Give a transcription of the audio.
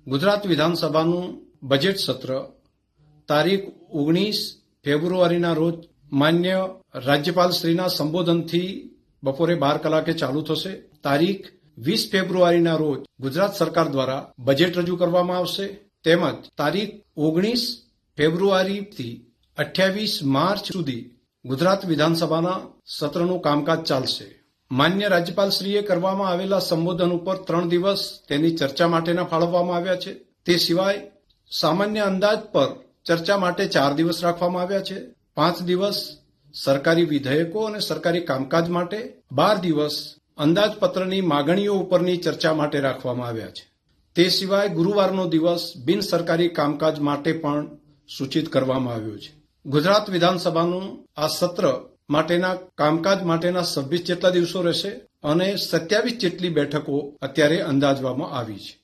ગુજરાત વિધાનસભાનું બજેટ સત્ર તારીખ 19 ફેબ્રુઆરીના રોજ માન્ય રાજ્યપાલશ્રીના સંબોધનથી બપોરે 12 કલાકે ચાલુ થશે. તારીખ 20 ફેબ્રુઆરીના રોજ ગુજરાત સરકાર દ્વારા બજેટ રજૂ કરવામાં આવશે. તેમજ તારીખ 19 ફેબ્રુઆરીથી 28 માર્ચ સુધી ગુજરાત વિધાનસભાના સત્રનું કામકાજ ચાલશે. માન્ય રાજ્યપાલશ્રીએ કરવામાં આવેલા સંબોધન ઉપર 3 દિવસ તેની ચર્ચા માટેના ફાળવવામાં આવ્યા છે. તે સિવાય સામાન્ય અંદાજ પર ચર્ચા માટે 4 દિવસ રાખવામાં આવ્યા છે. 5 દિવસ સરકારી વિધેયકો અને સરકારી કામકાજ માટે, 12 દિવસ અંદાજપત્રની માગણીઓ ઉપરની ચર્ચા માટે રાખવામાં આવ્યા છે. તે સિવાય ગુરુવારનો દિવસ બિન સરકારી કામકાજ માટે પણ સૂચિત કરવામાં આવ્યો છે. ગુજરાત વિધાનસભાનું આ સત્ર માટેના કામકાજ માટેના 26 જેટલા દિવસો રહેશે અને 27 જેટલી બેઠકો અત્યારે અંદાજવામાં આવી છે.